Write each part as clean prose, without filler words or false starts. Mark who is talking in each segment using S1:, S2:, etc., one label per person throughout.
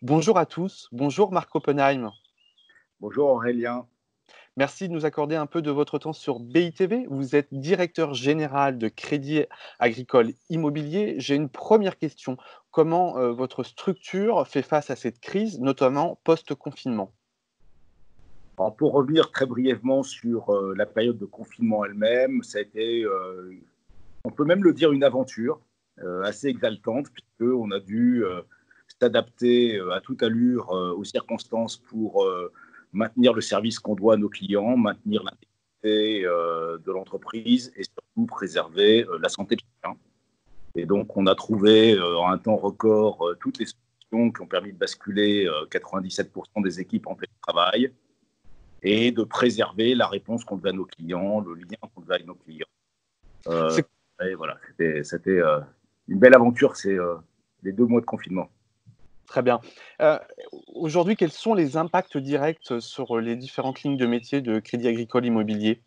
S1: Bonjour à tous, bonjour Marc Oppenheim.
S2: Bonjour Aurélien.
S1: Merci de nous accorder un peu de votre temps sur BITV. Vous êtes directeur général de Crédit Agricole Immobilier. J'ai une première question. Comment votre structure fait face à cette crise, notamment post-confinement?
S2: Alors, pour revenir très brièvement sur la période de confinement elle-même, ça a été, on peut même le dire, une aventure assez exaltante, puisqu'on a dû s'adapter à toute allure aux circonstances pour maintenir le service qu'on doit à nos clients, maintenir l'intégrité de l'entreprise et surtout préserver la santé de chacun. Et donc, on a trouvé en un temps record toutes les solutions qui ont permis de basculer 97% des équipes en télétravail et de préserver la réponse qu'on devait à nos clients, le lien qu'on devait avec nos clients.
S1: C'est
S2: Et voilà, c'était une belle aventure, les 2 mois de confinement.
S1: très bien. Euh, Aujourd'hui, quels sont les impacts directs sur les différentes lignes de métier de Crédit Agricole Immobilier?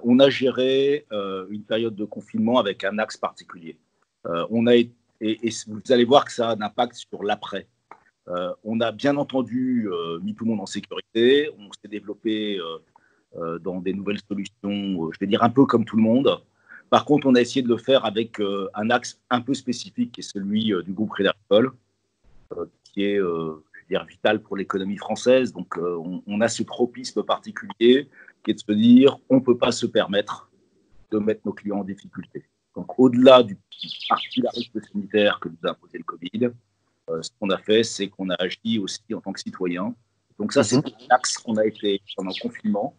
S2: On a géré une période de confinement avec un axe particulier. Et vous allez voir que ça a un impact sur l'après. On a bien entendu mis tout le monde en sécurité. On s'est développé dans des nouvelles solutions, je vais dire un peu comme tout le monde. Par contre, on a essayé de le faire avec un axe un peu spécifique, qui est celui du groupe Crédit Agricole, qui est, je veux dire, vital pour l'économie française. Donc, on a ce tropisme particulier qui est de se dire, on ne peut pas se permettre de mettre nos clients en difficulté. Donc, au-delà du particularisme sanitaire que nous a imposé le Covid, ce qu'on a fait, c'est qu'on a agi aussi en tant que citoyen. Donc ça, c'est l'axe qu'on a été pendant le confinement.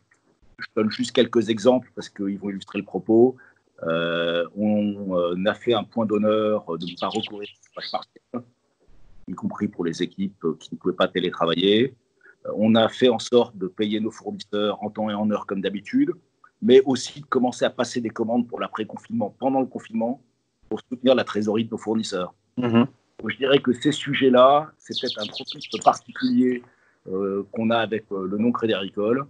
S2: Je donne juste quelques exemples parce qu'ils vont illustrer le propos. On a fait un point d'honneur de ne pas recourir au chômage partiel, y compris pour les équipes qui ne pouvaient pas télétravailler. On a fait en sorte de payer nos fournisseurs en temps et en heure comme d'habitude, mais aussi de commencer à passer des commandes pour l'après-confinement, pendant le confinement, pour soutenir la trésorerie de nos fournisseurs.
S1: Mhm.
S2: Je dirais que ces sujets-là, c'est peut-être un tropisme particulier qu'on a avec le nom Crédit Agricole,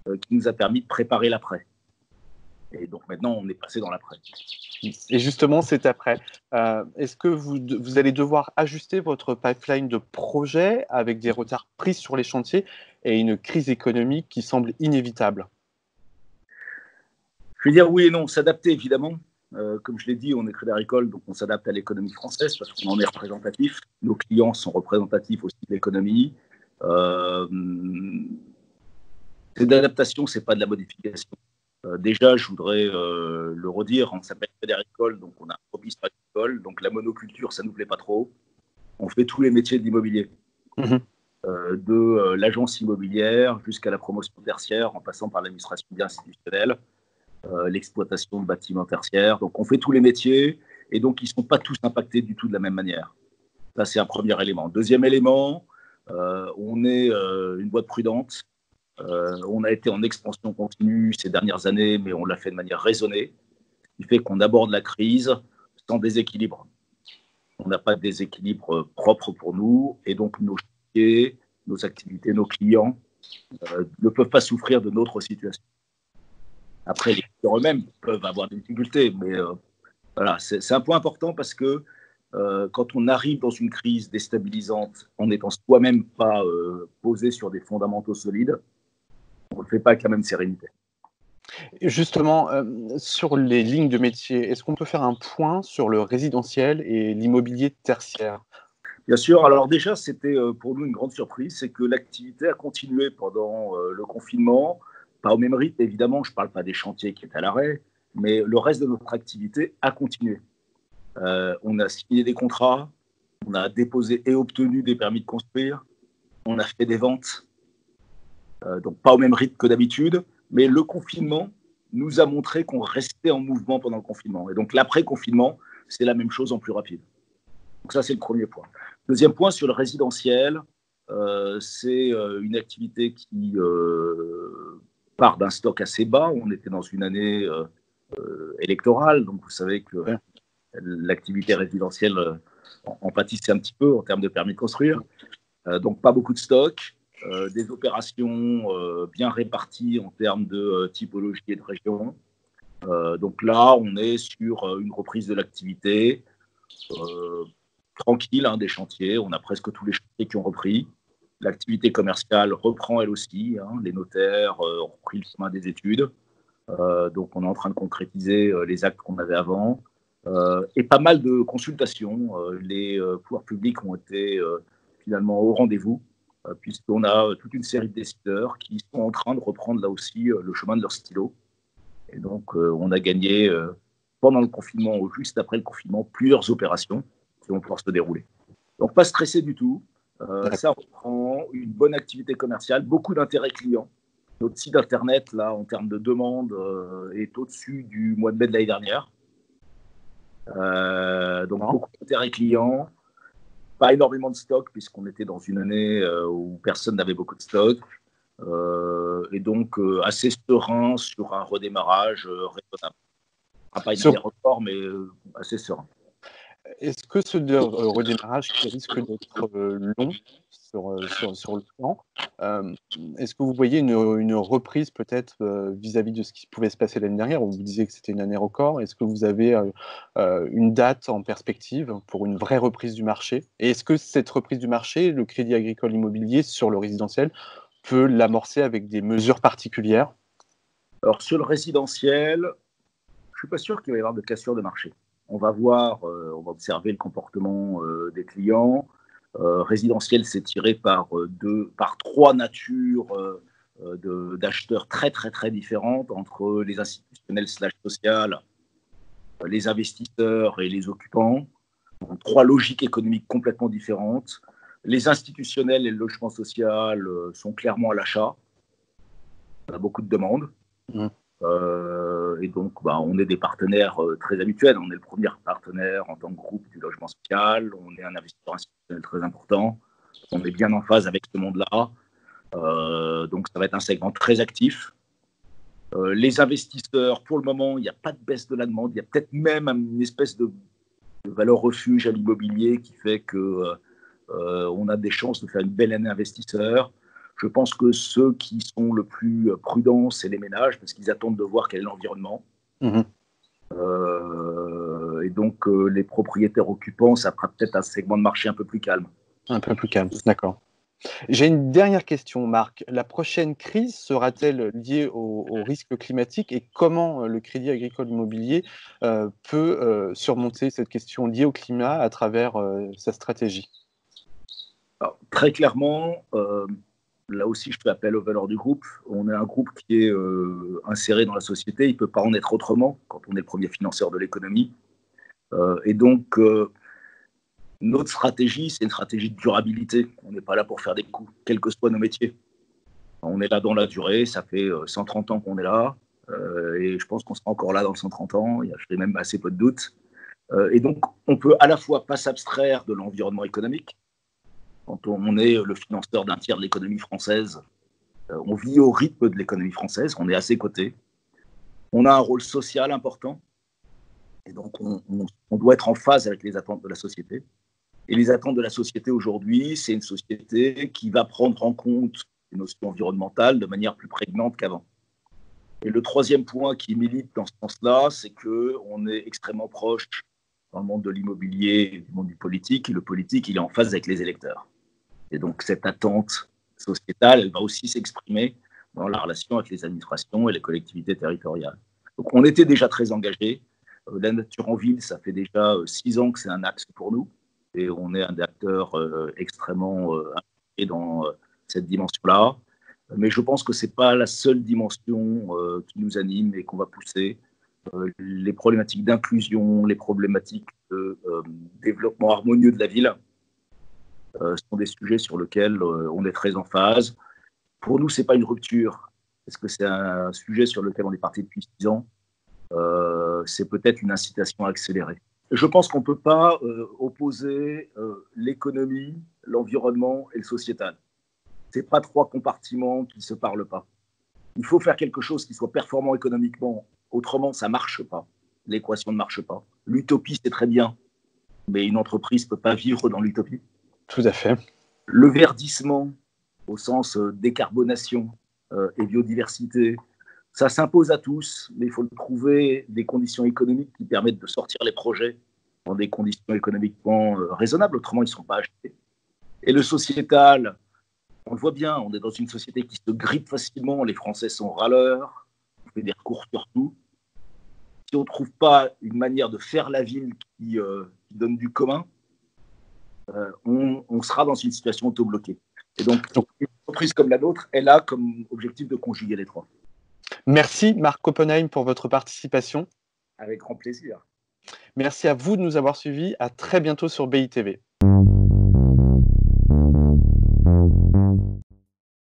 S2: qui nous a permis de préparer l'après. Et donc maintenant, on est passé dans l'après.
S1: Et justement, c'est après. Est-ce que vous allez devoir ajuster votre pipeline de projets avec des retards pris sur les chantiers et une crise économique qui semble inévitable?
S2: Je vais dire oui et non, s'adapter évidemment. Comme je l'ai dit, on est Crédit Agricole, donc on s'adapte à l'économie française parce qu'on en est représentatif. Nos clients sont représentatifs aussi de l'économie. C'est de l'adaptation, c'est pas de la modification. Déjà, je voudrais le redire, on s'appelle Crédit Agricole, donc on a un tropisme agricole, donc la monoculture, ça nous plaît pas trop. On fait tous les métiers de l'immobilier,
S1: Mhm.
S2: de l'agence immobilière jusqu'à la promotion tertiaire, en passant par l'administration bien institutionnelle, l'exploitation de bâtiments tertiaires. Donc on fait tous les métiers, et donc ils ne sont pas tous impactés du tout de la même manière. Ça, c'est un premier élément. Deuxième élément, on est une boîte prudente. On a été en expansion continue ces dernières années, mais on l'a fait de manière raisonnée, ce qui fait qu'on aborde la crise sans déséquilibre. On n'a pas de déséquilibre propre pour nous, et donc nos chantiers, nos activités, nos clients ne peuvent pas souffrir de notre situation. Après, les clients eux-mêmes peuvent avoir des difficultés, mais voilà, c'est un point important parce que quand on arrive dans une crise déstabilisante en n'étant soi-même pas posé sur des fondamentaux solides, on ne le fait pas avec la même sérénité.
S1: Et justement, sur les lignes de métier, est-ce qu'on peut faire un point sur le résidentiel et l'immobilier tertiaire?
S2: Bien sûr, alors déjà, c'était pour nous une grande surprise, c'est que l'activité a continué pendant le confinement, pas au même rythme, évidemment, je ne parle pas des chantiers qui étaient à l'arrêt, mais le reste de notre activité a continué. On a signé des contrats, on a déposé et obtenu des permis de construire, on a fait des ventes, donc pas au même rythme que d'habitude, mais le confinement nous a montré qu'on restait en mouvement pendant le confinement. Et donc l'après-confinement, c'est la même chose en plus rapide. Donc ça, c'est le premier point. Deuxième point, sur le résidentiel, c'est une activité qui part d'un stock assez bas. On était dans une année électorale, donc vous savez que
S1: Ouais.
S2: l'activité résidentielle en pâtissait un petit peu en termes de permis de construire. Donc pas beaucoup de stock, des opérations bien réparties en termes de typologie et de région. Donc là, on est sur une reprise de l'activité tranquille, des chantiers. On a presque tous les chantiers qui ont repris. L'activité commerciale reprend elle aussi. Les notaires ont repris le chemin des études. Donc on est en train de concrétiser les actes qu'on avait avant. Et pas mal de consultations. Les pouvoirs publics ont été finalement au rendez-vous, puisqu'on a toute une série de décideurs qui sont en train de reprendre là aussi le chemin de leur stylo. Et donc on a gagné pendant le confinement ou juste après le confinement plusieurs opérations qui vont pouvoir se dérouler. Donc pas stressé du tout. Ça reprend une bonne activité commerciale, beaucoup d'intérêt client. Notre site internet, là, en termes de demande, est au-dessus du mois de mai de l'année dernière. Donc beaucoup d'intérêt client, pas énormément de stock puisqu'on était dans une année où personne n'avait beaucoup de stock. Et donc assez serein sur un redémarrage raisonnable. Pas une année record, mais assez serein.
S1: Est-ce que ce redémarrage qui risque d'être long sur le plan, est-ce que vous voyez une reprise peut-être vis-à-vis de ce qui pouvait se passer l'année dernière, où vous disiez que c'était une année record? Est-ce que vous avez une date en perspective pour une vraie reprise du marché? Et est-ce que cette reprise du marché, le Crédit Agricole Immobilier sur le résidentiel, peut l'amorcer avec des mesures particulières?
S2: Alors sur le résidentiel, je ne suis pas sûr qu'il va y avoir de cassure de marché. On va voir, on va observer le comportement des clients. Résidentiel, c'est tiré par trois natures d'acheteurs très très très différentes entre les institutionnels / social, les investisseurs et les occupants. Donc, trois logiques économiques complètement différentes. Les institutionnels et le logement social sont clairement à l'achat. On a beaucoup de demandes. Et donc, on est des partenaires très habituels. On est le premier partenaire en tant que groupe du logement social. On est un investisseur institutionnel très important. On est bien en phase avec ce monde-là. Donc, ça va être un segment très actif. Les investisseurs, pour le moment, il n'y a pas de baisse de la demande. Il y a peut-être même une espèce de valeur refuge à l'immobilier qui fait qu'on a des chances de faire une belle année investisseur. Je pense que ceux qui sont le plus prudents, c'est les ménages, parce qu'ils attendent de voir quel est l'environnement. Et donc, les propriétaires occupants, ça fera peut-être un segment de marché un peu plus calme.
S1: Un peu plus calme, d'accord. J'ai une dernière question, Marc. La prochaine crise sera-t-elle liée au risque climatique et comment le Crédit Agricole Immobilier peut surmonter cette question liée au climat à travers sa stratégie?
S2: Alors, très clairement, là aussi, je fais appel aux valeurs du groupe. On est un groupe qui est inséré dans la société. Il ne peut pas en être autrement quand on est le premier financeur de l'économie. Et donc, notre stratégie, c'est une stratégie de durabilité. On n'est pas là pour faire des coups, quels que soient nos métiers. On est là dans la durée. Ça fait 130 ans qu'on est là. Et je pense qu'on sera encore là dans 130 ans. Je fais même assez peu de doutes. Et donc, on peut à la fois pas s'abstraire de l'environnement économique. Quand on est le financeur d'un tiers de l'économie française, on vit au rythme de l'économie française, on est à ses côtés. On a un rôle social important, et donc on doit être en phase avec les attentes de la société. Et les attentes de la société aujourd'hui, c'est une société qui va prendre en compte les notions environnementales de manière plus prégnante qu'avant. Et le troisième point qui milite dans ce sens-là, c'est qu'on est extrêmement proche dans le monde de l'immobilier, du monde du politique, et le politique, il est en phase avec les électeurs. Et donc, cette attente sociétale, elle va aussi s'exprimer dans la relation avec les administrations et les collectivités territoriales. Donc, on était déjà très engagés. La nature en ville, ça fait déjà 6 ans que c'est un axe pour nous. Et on est un acteur extrêmement impliqué dans cette dimension-là. Mais je pense que ce n'est pas la seule dimension qui nous anime et qu'on va pousser. Les problématiques d'inclusion, les problématiques de développement harmonieux de la ville, sont des sujets sur lesquels on est très en phase. Pour nous, ce n'est pas une rupture, parce que c'est un sujet sur lequel on est parti depuis 6 ans. C'est peut-être une incitation à accélérer. Je pense qu'on ne peut pas opposer l'économie, l'environnement et le sociétal. Ce n'est pas trois compartiments qui ne se parlent pas. Il faut faire quelque chose qui soit performant économiquement. Autrement, ça ne marche pas. L'équation ne marche pas. L'utopie, c'est très bien, mais une entreprise ne peut pas vivre dans l'utopie.
S1: Tout à fait.
S2: Le verdissement, au sens décarbonation et biodiversité, Ça s'impose à tous, mais il faut trouver des conditions économiques qui permettent de sortir les projets dans des conditions économiquement raisonnables, autrement ils ne sont pas achetés. Et le sociétal, on le voit bien, on est dans une société qui se grippe facilement, les Français sont râleurs, on fait des recours sur tout. Si on ne trouve pas une manière de faire la ville qui donne du commun, on sera dans une situation auto-bloquée. Et donc, une entreprise comme la nôtre, elle a comme objectif de conjuguer les trois.
S1: Merci Marc Oppenheim pour votre participation.
S2: Avec grand plaisir.
S1: Merci à vous de nous avoir suivis. À très bientôt sur BITV.